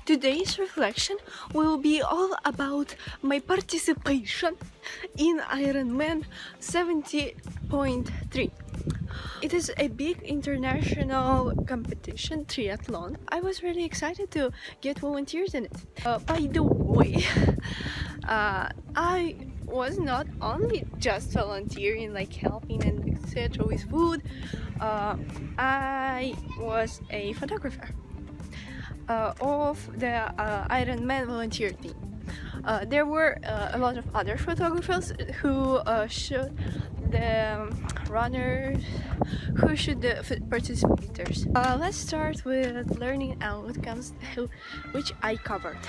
Today's reflection will be all about my participation in Ironman 70.3. It is a big international competition, triathlon. I was really excited to get volunteers in it. By the way, I was not only just volunteering, like helping and etc. with food. I was a photographer of the Ironman volunteer team. There were a lot of other photographers who showed the runners, who showed the participators. Let's start with learning outcomes, which I covered.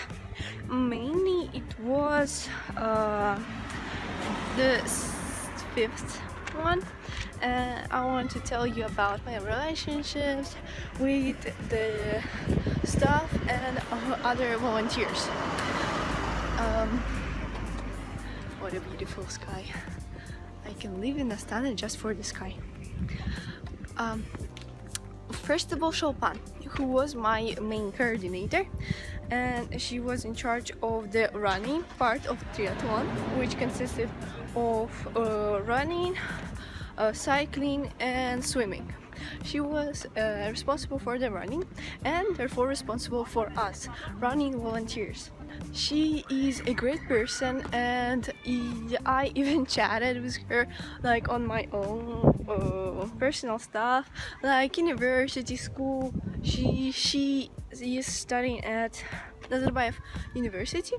Mainly it was the fifth one. I want to tell you about my relationships with the staff and other volunteers. What a beautiful sky. I can live in Astana just for the sky. First of all, Chopin, who was my main coordinator, and she was in charge of the running part of triathlon, which consisted of running, cycling and swimming. She was responsible for the running and therefore responsible for us running volunteers. She is a great person, and I even chatted with her like on my own personal stuff, like university, school. She is studying at Nazarbayev University.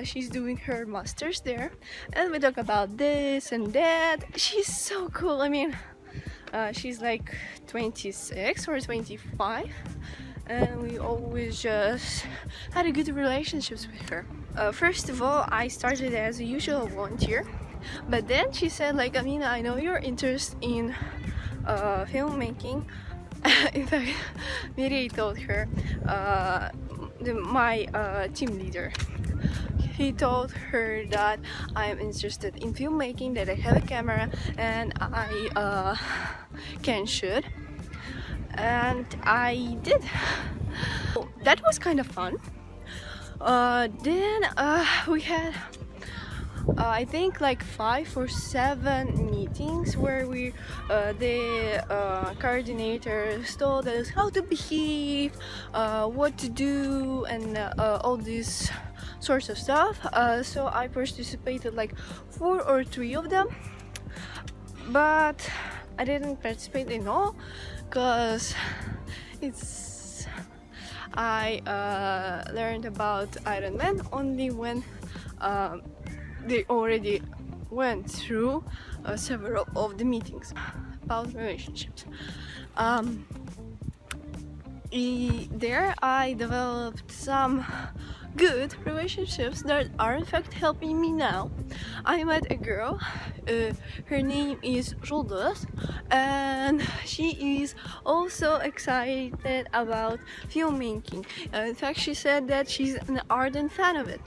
She's doing her master's there, and we talk about this and that. She's so cool. I mean, she's like 26 or 25, and we always just had a good relationships with her. First of all, I started as a usual volunteer, but then she said, like, Amina, I know you're interested in filmmaking. In fact, Miri told her, my team leader, he told her that I'm interested in filmmaking, that I have a camera and I can shoot, and I did. That was kind of fun. Then we had I think like 5 or 7 meetings where we the coordinators told us how to behave, what to do, and all this sorts of stuff. So I participated like 4 or 3 of them, but I didn't participate in all because I learned about Ironman only when they already went through several of the meetings about relationships. There I developed some good relationships that are in fact helping me now. I met a girl, her name is Jules, and she is also excited about filmmaking. In fact, she said that she's an ardent fan of it.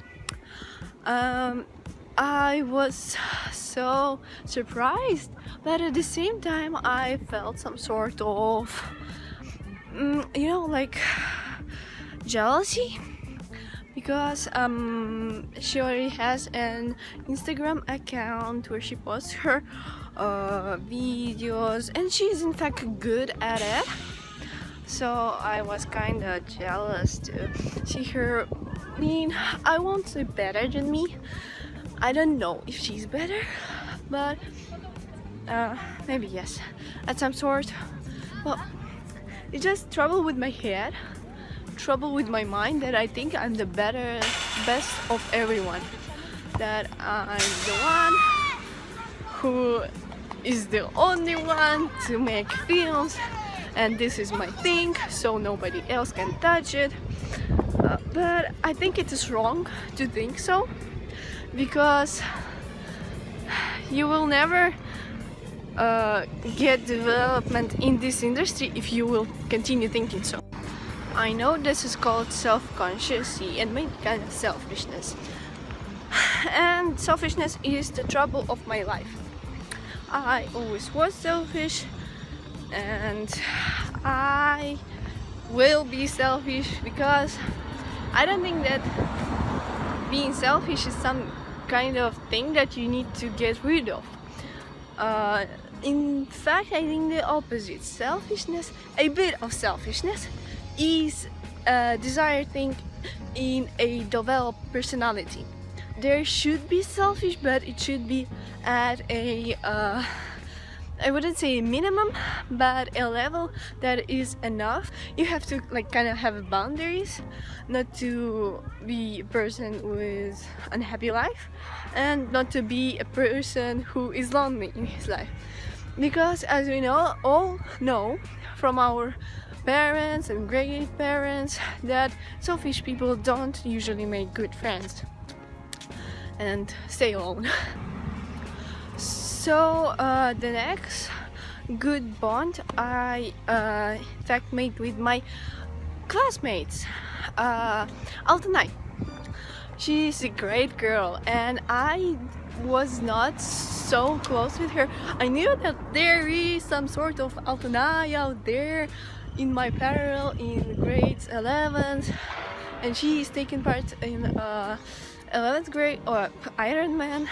I was so surprised, but at the same time I felt some sort of like jealousy, because she already has an Instagram account where she posts her videos, and she's in fact good at it. So I was kind of jealous to see her. I mean, I won't say better than me. I don't know if she's better, but maybe yes, at some sort. Well, it's just trouble with my head, trouble with my mind, that I think I'm the best of everyone, that I'm the one who is the only one to make films, and this is my thing, so nobody else can touch it. But I think it is wrong to think so, because you will never get development in this industry if you will continue thinking so. I know this is called self-consciousness and maybe kind of selfishness, and selfishness is the trouble of my life. I always was selfish, and I will be selfish because I don't think that being selfish is some kind of thing that you need to get rid of. In fact, I think the opposite. Selfishness, a bit of selfishness, is a desired thing in a developed personality. There should be selfish, but it should be at a I wouldn't say a minimum, but a level that is enough. You have to like kind of have boundaries, not to be a person with unhappy life, and not to be a person who is lonely in his life. Because as we all know from our parents and great parents, that selfish people don't usually make good friends and stay alone. So the next good bond I in fact made with my classmates, Altanai. She's a great girl, and I was not so close with her. I knew that there is some sort of Altanai out there in my parallel in grades 11th, and she is taking part in 11th grade or Ironman.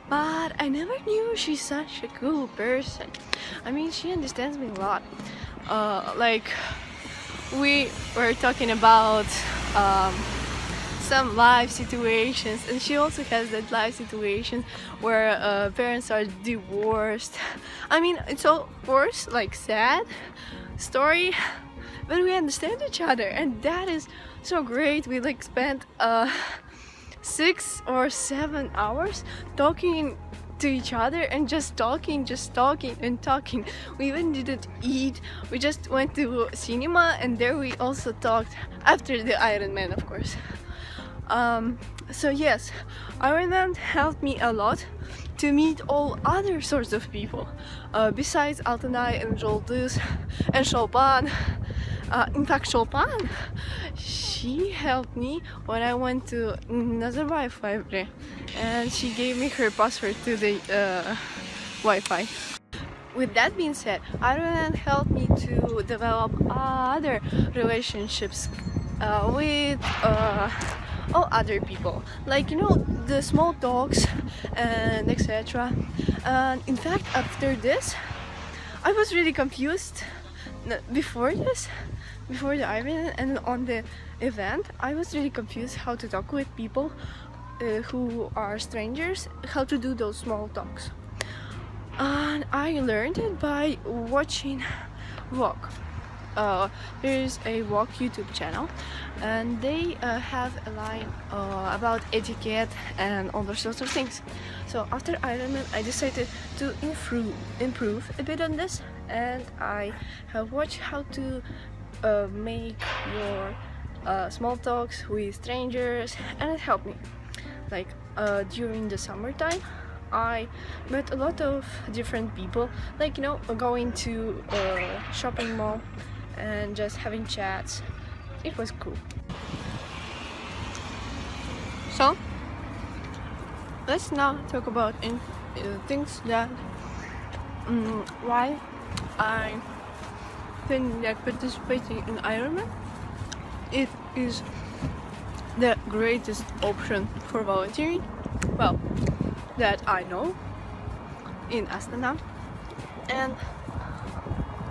But I never knew she's such a cool person. I mean, she understands me a lot. Like, we were talking about some life situations, and she also has that life situation where parents are divorced. I mean, it's of course like sad story, but we understand each other, and that is so great. We like spent 6 or 7 hours talking to each other and just talking and talking. We even didn't eat, we just went to cinema, and there we also talked after the Ironman, of course. So yes, Ironman helped me a lot to meet all other sorts of people besides Altanai and Joldus and Chopin. In fact, Chopin, she helped me when I went to Nazarbayev, and she gave me her password to the Wi-Fi. With that being said, Ironman helped me to develop other relationships with all other people, like the small talks and etc. And in fact, after this, I was really confused. Before the Ironman and on the event, I was really confused how to talk with people who are strangers, how to do those small talks. And I learned it by watching Walk. There is a Walk YouTube channel, and they have a line about etiquette and all those sorts of things. So after Ironman, I decided to improve a bit on this, and I have watched how to make your small talks with strangers, and it helped me. Like during the summertime, I met a lot of different people, like going to a shopping mall and just having chats. It was cool. So let's now talk about things that why I think that participating in Ironman, it is the greatest option for volunteering, well, that I know in Astana, and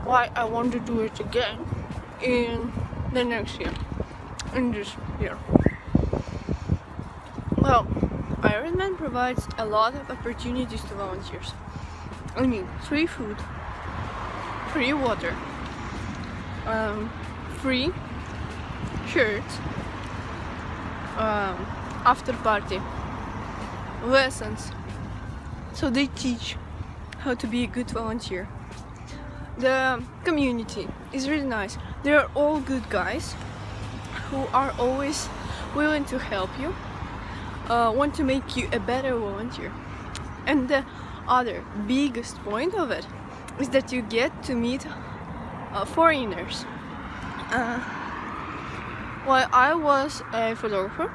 why I want to do it again in the next year, in this year. Well, Ironman provides a lot of opportunities to volunteers. I mean, free food, free water, free shirts, after party, lessons. So they teach how to be a good volunteer. The community is really nice. They are all good guys who are always willing to help you, want to make you a better volunteer. And the other biggest point of it is that you get to meet foreigners. While I was a photographer,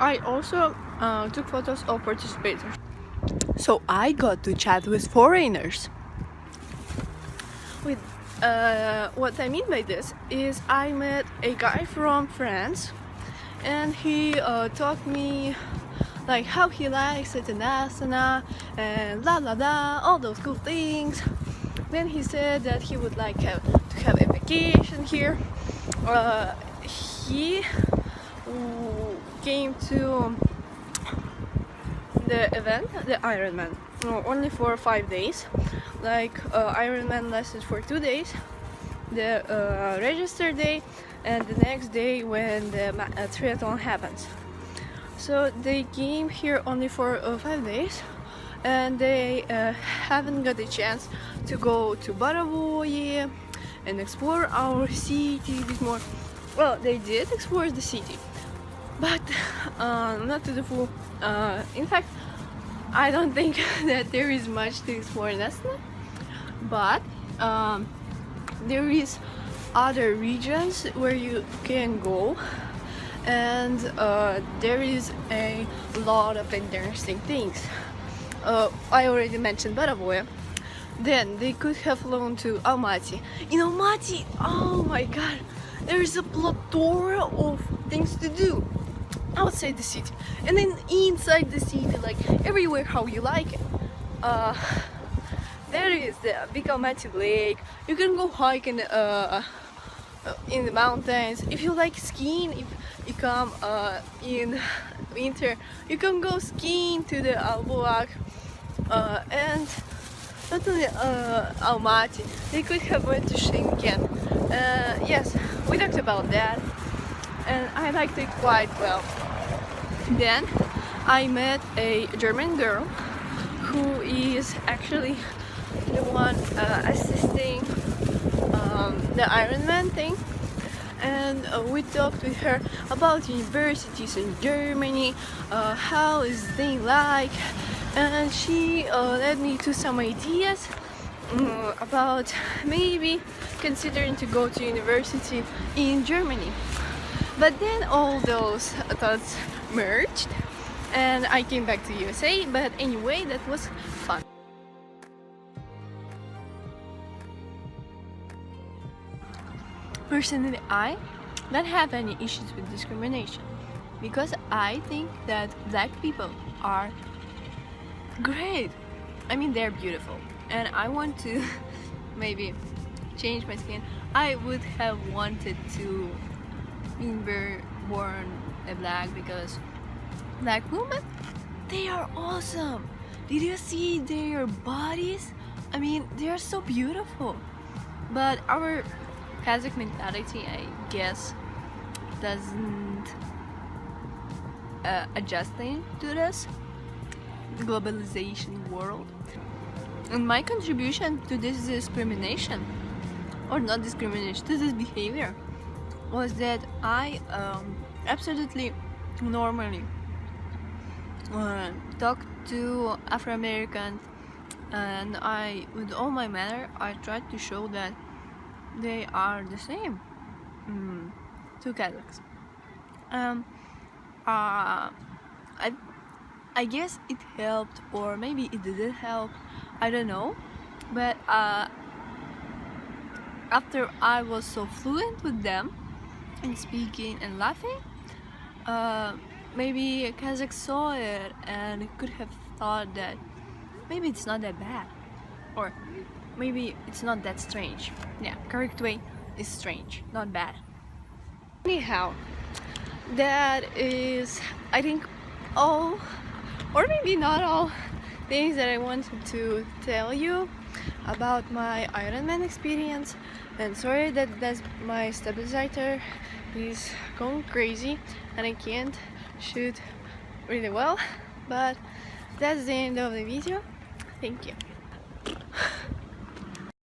I also took photos of participators. So I got to chat with foreigners. With what I mean by this is I met a guy from France and he taught me like how he likes it in asana and blah blah blah, all those cool things. Then he said that he would like to have a vacation here. He came to the event, the Ironman, only for 5 days. Like Ironman lasted for 2 days, the register day and the next day when the triathlon happens. So they came here only for 5 days, and they haven't got a chance to go to Baravoye and explore our city a bit more. Well, they did explore the city, but not to the full. In fact, I don't think that there is much to explore in Estland, but there is other regions where you can go, and there is a lot of interesting things. I already mentioned Baravoye. Then they could have flown to Almaty. In Almaty, oh my god, there is a plethora of things to do outside the city, and then inside the city, like everywhere how you like it. There is the big Almaty Lake. You can go hiking in the mountains. If you like skiing, if you come in winter, you can go skiing to the Albuak, and not only Almaty, they could have went to Schengen. Yes, we talked about that, and I liked it quite well. Then I met a German girl who is actually the one assisting the Ironman thing, and we talked with her about universities in Germany, how is the thing like, and she led me to some ideas about maybe considering to go to university in Germany. But then all those thoughts merged and I came back to USA. But anyway, that was fun. Personally, I don't have any issues with discrimination, because I think that black people are great. I mean, they're beautiful, and I want to maybe change my skin. I would have wanted to be born a black, because black women, they are awesome. Did you see their bodies? I mean, they are so beautiful. But our Kazakh mentality, I guess, doesn't adjust to this globalization world. And my contribution to this discrimination, or not discrimination, to this behavior, was that I absolutely normally talked to Afro-Americans, and with all my manner, I tried to show that they are the same to Kazakhs. I guess it helped, or maybe it didn't help, I don't know, but after I was so fluent with them in speaking and laughing, maybe Kazakhs saw it and could have thought that maybe it's not that bad, or maybe it's not that strange. Yeah, correct way is strange, not bad. Anyhow, that is, I think, all, or maybe not all, things that I wanted to tell you about my Ironman experience. And sorry that my stabilizer is going crazy and I can't shoot really well, but that's the end of the video. Thank you.